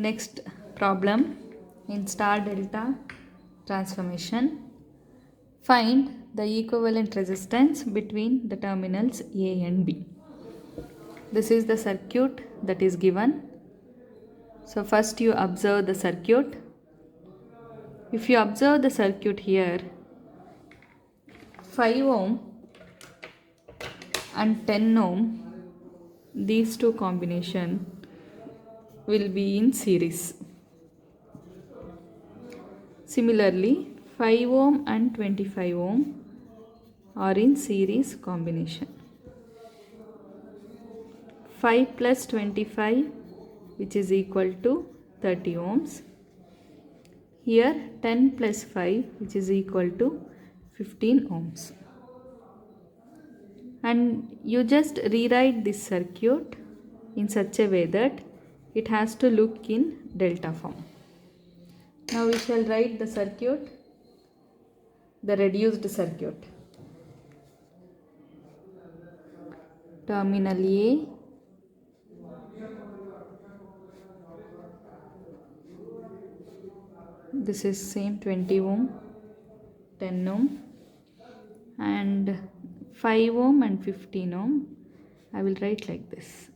Next problem in star delta transformation. Find the equivalent resistance between the terminals A and B. This is the circuit that is given. So first you observe the circuit. If you observe the circuit here, 5 ohm and 10 ohm, these two combination will be in series. Similarly, 5 ohm and 25 ohm are in series combination. 5 plus 25, which is equal to 30 ohms. Here 10 plus 5, which is equal to 15 ohms. And you just rewrite this circuit in such a way that it has to look in delta form. Now we shall write the circuit, the reduced circuit. Terminal A, this is same 20 ohm, 10 ohm, and 5 ohm and 15 ohm. I will write like this: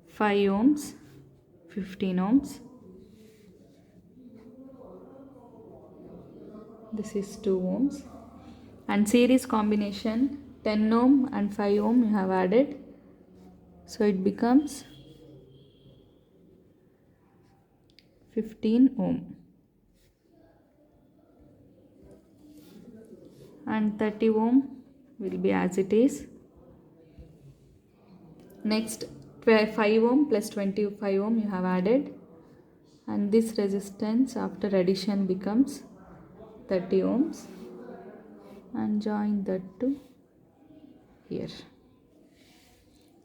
5 ohms, 15 ohms. This is 2 ohms. And series combination, 10 ohm and 5 ohm you have added. So it becomes 15 ohm. And 30 ohm will be as it is. Next, 5 ohm plus 25 ohm you have added. And this resistance after addition becomes 30 ohms. And join that to here.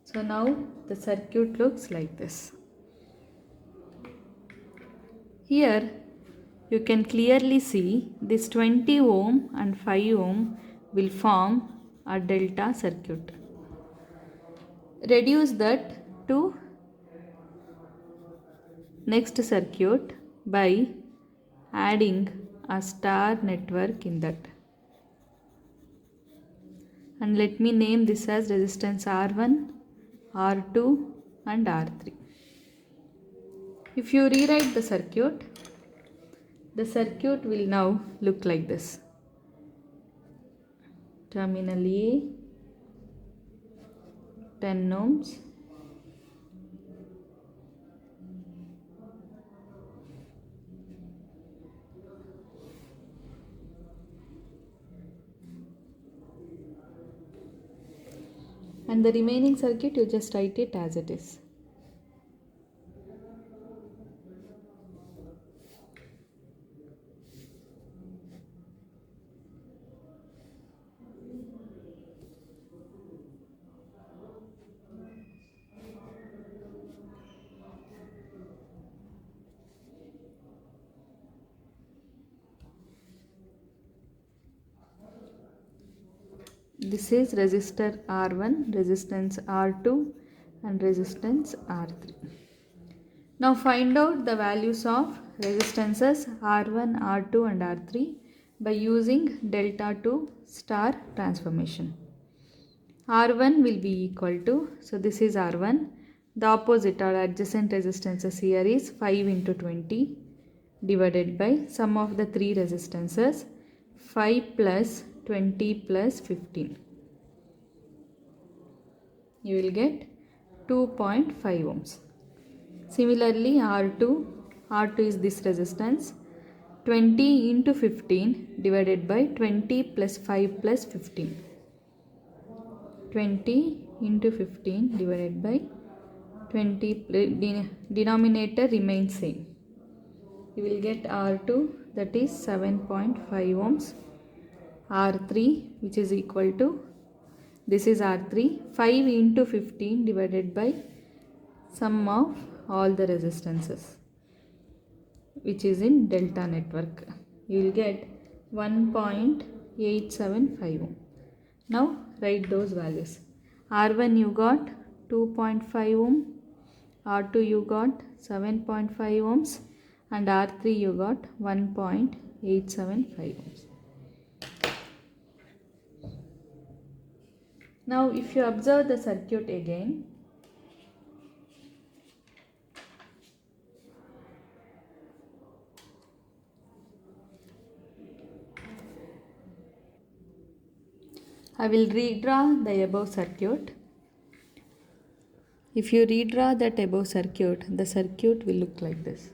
So now the circuit looks like this. Here you can clearly see this 20 ohm and 5 ohm will form a delta circuit. Reduce that to next circuit by adding a star network in that. And let me name this as resistance R1, R2 and R3. If you rewrite the circuit will now look like this. Terminal A, 10 ohms, and the remaining circuit you just write it as it is. This is resistor R1, resistance R2 and resistance R3. Now find out the values of resistances R1, R2 and R3 by using delta to star transformation. R1 will be equal to, so this is R1, the opposite or adjacent resistances here is 5 into 20 divided by sum of the three resistances, 5 plus 20 plus 15. You will get 2.5 ohms. Similarly, R2 is this resistance, 20 into 15 divided by 20 plus 5 plus 15. 20 into 15 divided by 20, denominator remains same. You will get R2, that is 7.5 ohms. R3, which is equal to, this is R3, 5 into 15 divided by sum of all the resistances, which is in delta network. You will get 1.875 ohm. Now write those values. R1 you got 2.5 ohm, R2 you got 7.5 ohms and R3 you got 1.875 ohms. Now if you observe the circuit again, I will redraw the above circuit. If you redraw that above circuit, the circuit will look like this.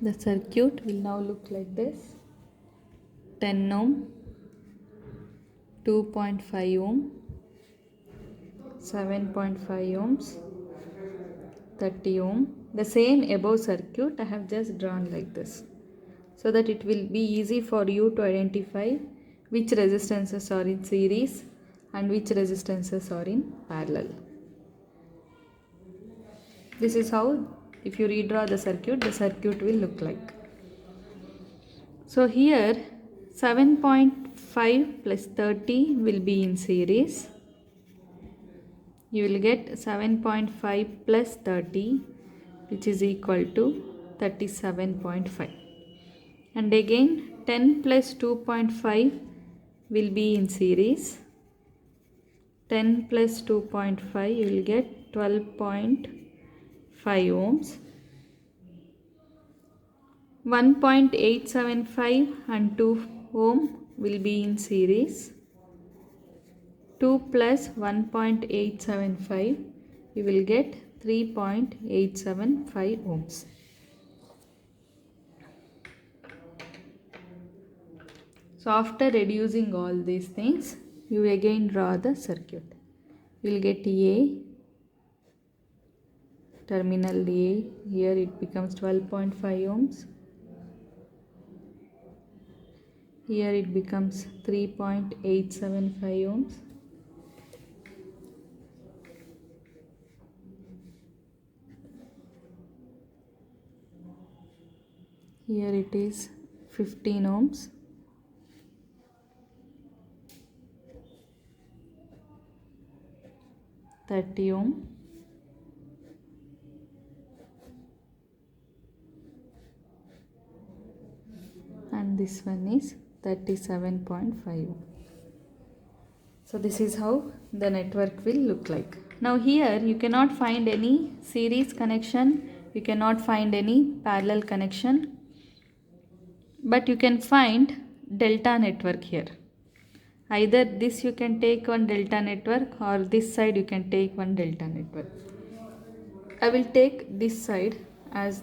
The circuit will now look like this: 10 ohm, 2.5 ohm, 7.5 ohms, 30 ohm. The same above circuit I have just drawn like this, so that it will be easy for you to identify which resistances are in series and which resistances are in parallel. This is how, if you redraw the circuit will look like. So here 7.5 plus 30 will be in series. You will get 7.5 plus 30, which is equal to 37.5. And again 10 plus 2.5 will be in series. 10 plus 2.5 you will get 12.5 ohms. 1.875 and 2 ohm will be in series. 2 plus 1.875 you will get 3.875 ohms. So after reducing all these things, you again draw the circuit. You will get A, terminal A, here it becomes 12.5 ohms. Here it becomes 3.875 ohms. Here it is 15 ohms. Thirty ohm. And this one is 37.5. So this is how the network will look like. Now here you cannot find any series connection, you cannot find any parallel connection, but you can find delta network here. Either this you can take one delta network, or this side you can take one delta network. I will take this side as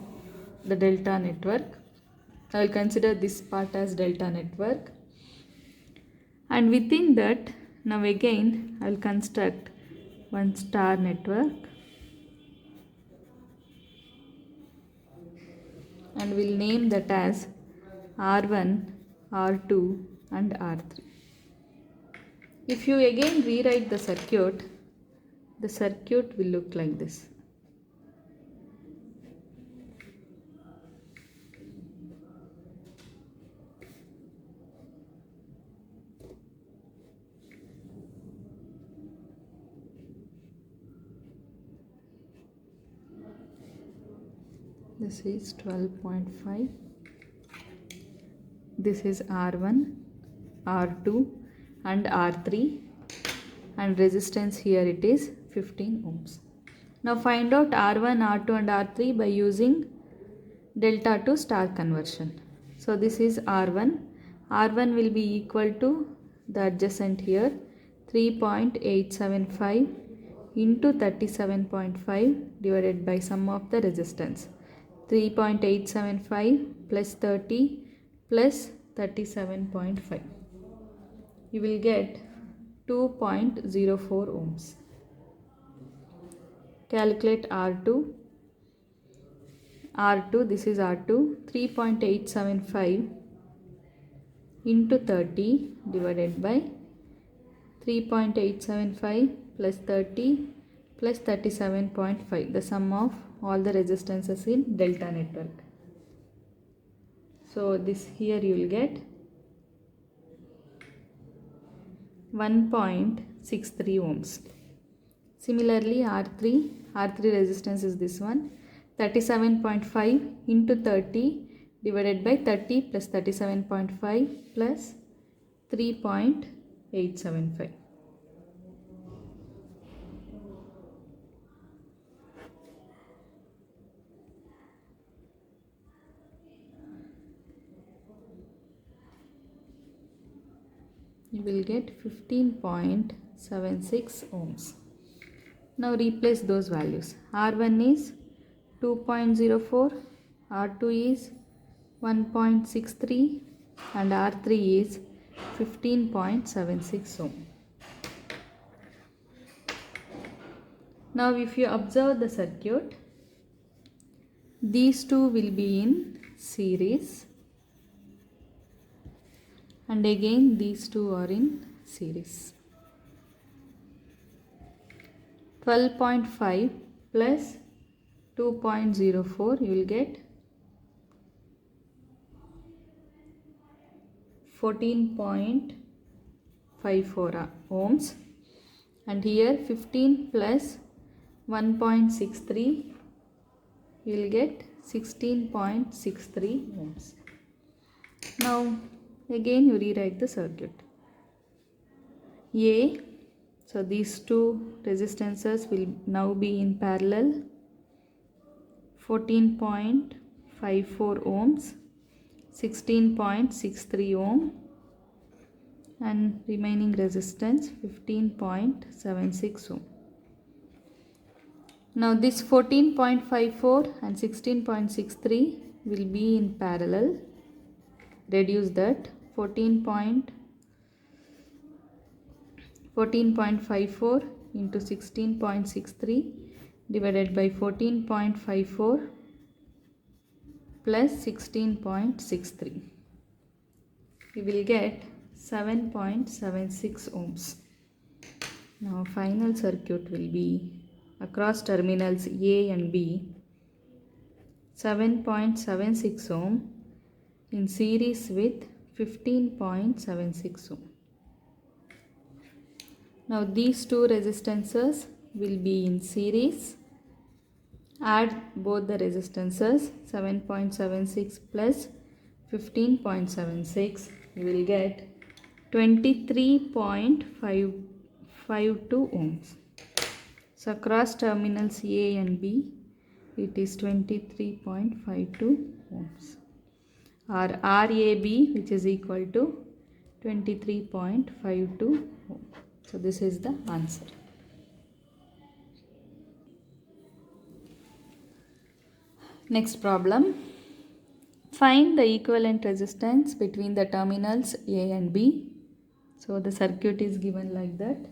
the delta network. I will consider this part as delta network, and within that now again I will construct one star network and will name that as R1, R2 and R3. If you again rewrite the circuit will look like this. This is 12.5. This is R1, R2 and R3, and resistance here it is 15 ohms. Now find out R1, R2 and R3 by using delta to star conversion. So this is R1. R1 will be equal to the adjacent here 3.875 into 37.5 divided by sum of the resistance. 3.875 plus 30 plus 37.5. You will get 2.04 ohms. Calculate R2. R2, this is R2, 3.875 into 30 divided by 3.875 plus 30 plus 37.5, the sum of all the resistances in delta network. So this here you will get 1.63 ohms. Similarly R3 resistance is this one, 37.5 into 30 divided by 30 plus 37.5 plus 3.875. You will get 15.76 ohms. Now replace those values. R1 is 2.04, R2 is 1.63 and R3 is 15.76 ohm. Now if you observe the circuit, these two will be in series and again these two are in series. 12.5 plus 2.04, you will get 14.54 ohms, and here 15 plus 1.63, you will get 16.63 ohms. Now again you rewrite the circuit. So these two resistances will now be in parallel, 14.54 ohms, 16.63 ohm, and remaining resistance 15.76 ohm. Now this 14.54 and 16.63 will be in parallel. Reduce that. 14.54 into 16.63 divided by 14.54 plus 16.63. You will get 7.76 ohms. Now final circuit will be across terminals A and B, 7.76 ohm in series with 15.76 ohm. Now these two resistances will be in series. Add both the resistances, 7.76 plus 15.76, you will get 23.552 ohms. So across terminals A and B, it is 23.52 ohms, or RAB, which is equal to 23.52 ohm. So this is the answer. Next problem. Find the equivalent resistance between the terminals A and B. So the circuit is given like that.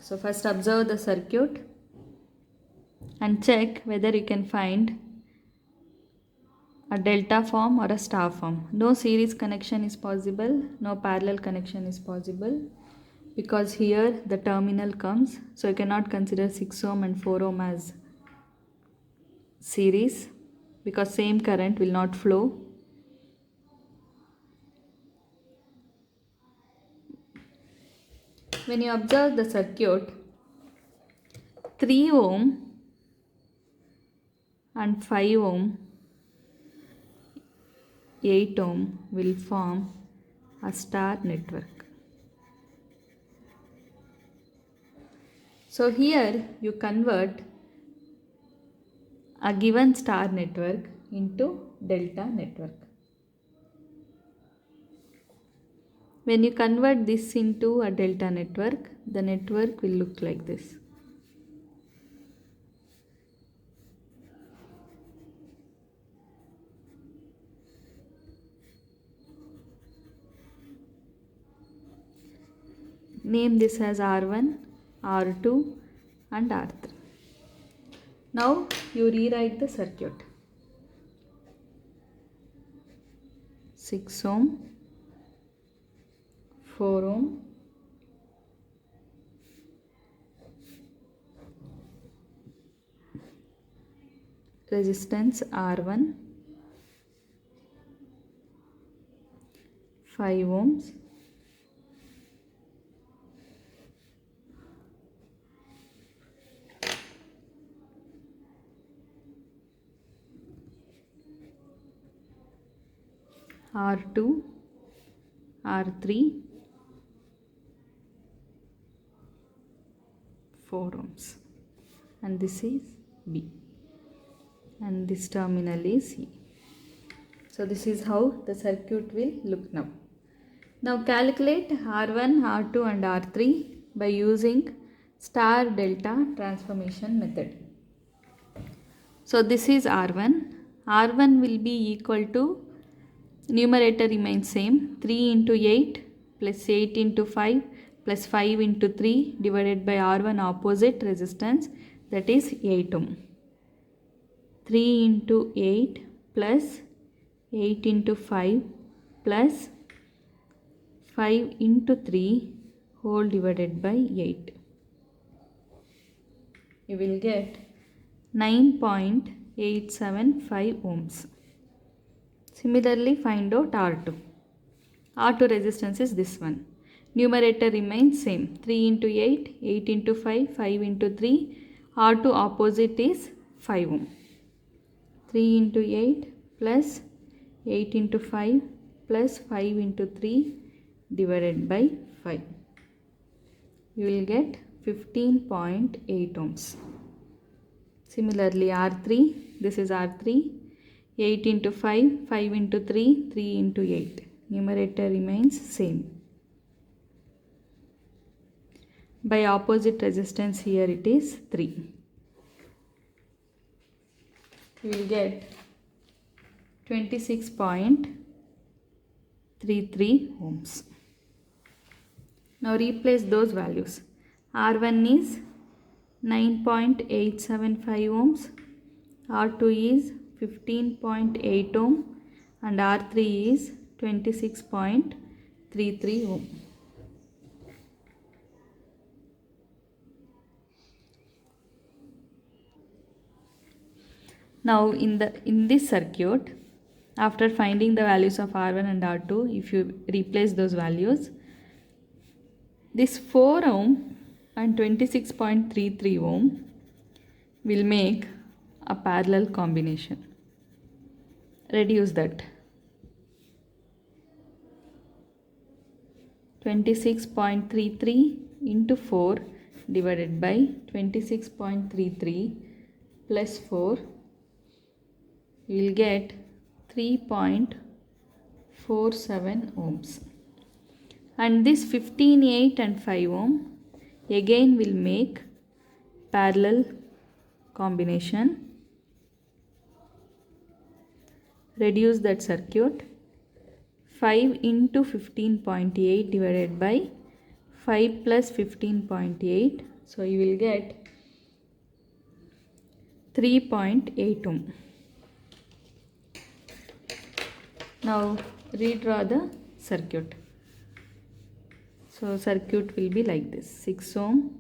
So first observe the circuit and check whether you can find a delta form or a star form. No series connection is possible, no parallel connection is possible, because here the terminal comes, so you cannot consider 6 ohm and 4 ohm as series because same current will not flow. When you observe the circuit, 3 ohm and 5 ohm, 8 ohm will form a star network. So here you convert a given star network into delta network. When you convert this into a delta network, the network will look like this. Name this as R1, R2 and R3. Now you rewrite the circuit. 6 ohm, 4 ohm, resistance R1, 5 ohms, R2, R3, 4 ohms, and this is B, and this terminal is E. So this is how the circuit will look now. Now calculate R1, R2 and R3 by using star delta transformation method. So this is R1. R1 will be equal to, numerator remains same, 3 into 8 plus 8 into 5 plus 5 into 3 divided by R1 opposite resistance, that is 8 ohm. 3 into 8 plus 8 into 5 plus 5 into 3 whole divided by 8. You will get 9.875 ohms. Similarly, find out R2. R2 resistance is this one. Numerator remains same. 3 into 8, 8 into 5, 5 into 3. R2 opposite is 5 ohm. 3 into 8 plus 8 into 5 plus 5 into 3 divided by 5. You will get 15.8 ohms. Similarly, R3, this is R3, 8 into 5, 5 into 3, 3 into 8. Numerator remains same. By opposite resistance here it is 3. You will get 26.33 ohms. Now replace those values. R1 is 9.875 ohms, R2 is 15.8 ohm and R3 is 26.33 ohm. Now in this circuit, after finding the values of R1 and R2, if you replace those values, this 4 ohm and 26.33 ohm will make a parallel combination. Reduce that. 26.33 into 4 divided by 26.33 plus 4, you will get 3.47 ohms. And this 15, 8 and 5 ohm again will make parallel combination. Reduce that circuit. 5 into 15.8 divided by 5 plus 15.8. So you will get 3.8 ohm. Now redraw the circuit. So circuit will be like this: 6 ohm,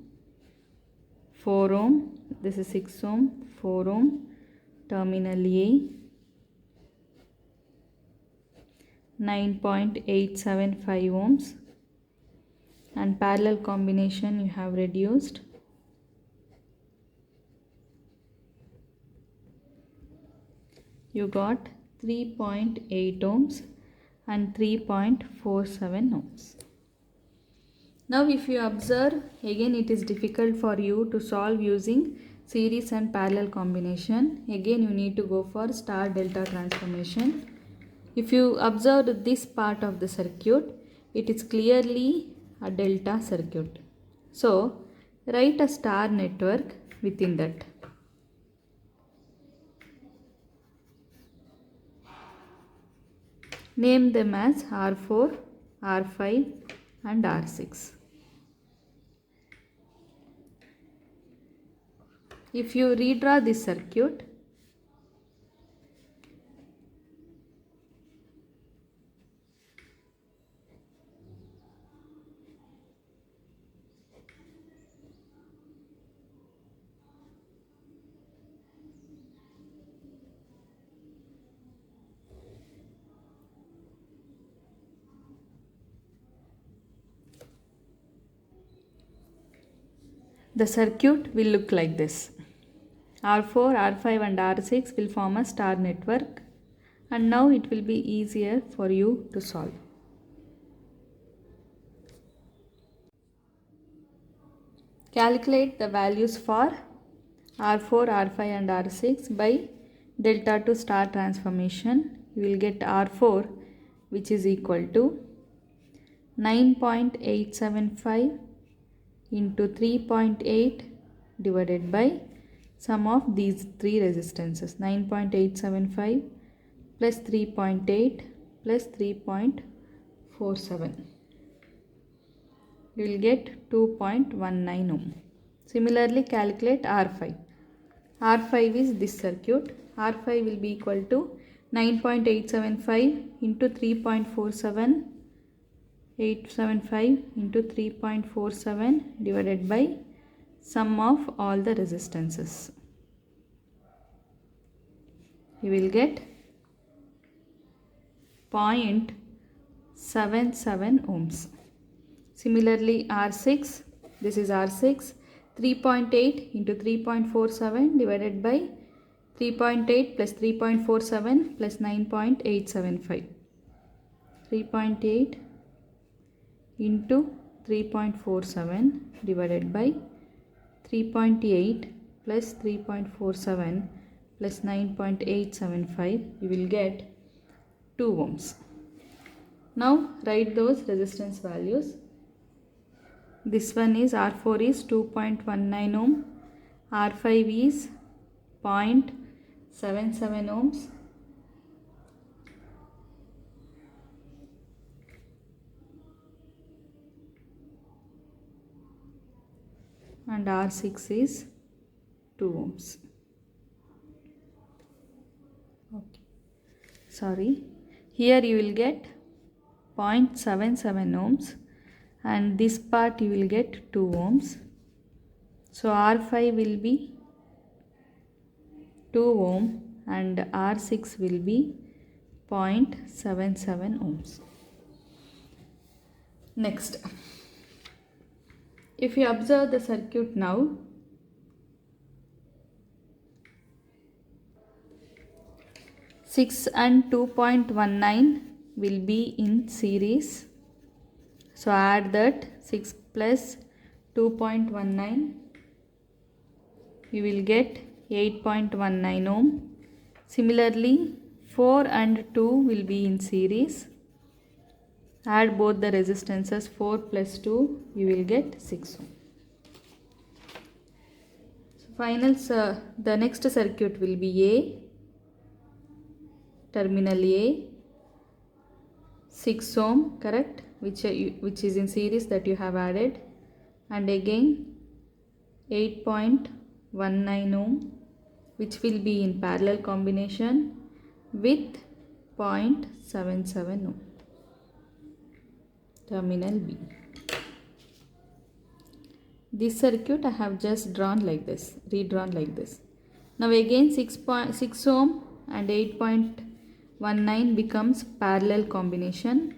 4 ohm, this is 6 ohm, 4 ohm, terminal A, 9.875 ohms, and parallel combination you have reduced. You got 3.8 ohms and 3.47 ohms. Now if you observe, again it is difficult for you to solve using series and parallel combination. Again you need to go for star delta transformation. If you observe this part of the circuit, it is clearly a delta circuit. So write a star network within that. Name them as R4, R5 and R6. If you redraw this circuit, the circuit will look like this. R4, R5 and R6 will form a star network, and now it will be easier for you to solve. Calculate the values for R4, R5 and R6 by delta to star transformation. You will get R4, which is equal to 9.875 into 3.8 divided by sum of these three resistances, 9.875 plus 3.8 plus 3.47. You will get 2.19 ohm. Similarly, calculate R5. R5 is this circuit. R5 will be equal to 9.875 into 3.47, 875 into 3.47 divided by sum of all the resistances. You will get 0.77 ohms. Similarly, R6, this is R6, 3.8 into 3.47 divided by 3.8 plus 3.47 plus 9.875. 3.8 into 3.47 divided by 3.8 plus 3.47 plus 9.875, you will get 2 ohms. Now write those resistance values. This one is R4 is 2.19 ohm, R5 is 0.77 ohms, and R6 is 2 ohms. Okay. Sorry. Here you will get 0.77 ohms, and this part you will get 2 ohms. So R5 will be 2 ohm and R6 will be 0.77 ohms. Next, if you observe the circuit now, (6) and 2.19 will be in series. So add that 6 plus 2.19, you will get 8.19 ohm. Similarly, 4 and 2 will be in series. Add both the resistances, 4 plus 2, you will get 6 ohm. So the next circuit will be A, terminal A, 6 ohm, correct, which is in series that you have added, and again 8.19 ohm, which will be in parallel combination with 0.77 ohm, terminal B. This circuit I have just drawn like this, redrawn like this. Now again 6 ohm and 8.19 becomes parallel combination.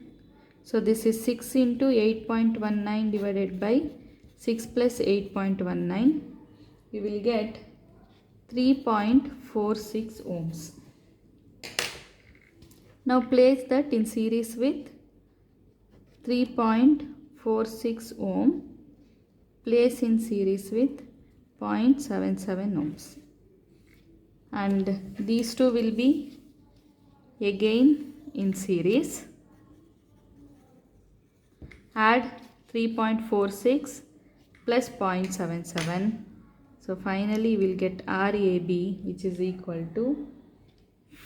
So this is 6 into 8.19 divided by 6 plus 8.19. You will get 3.46 ohms. Now place that in series with 3.46 ohm. Place in series with 0.77 ohms. And these two will be again in series. Add 3.46 plus 0.77. So finally we will get RAB, which is equal to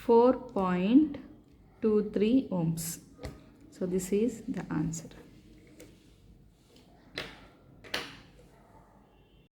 4.23 ohms. So this is the answer.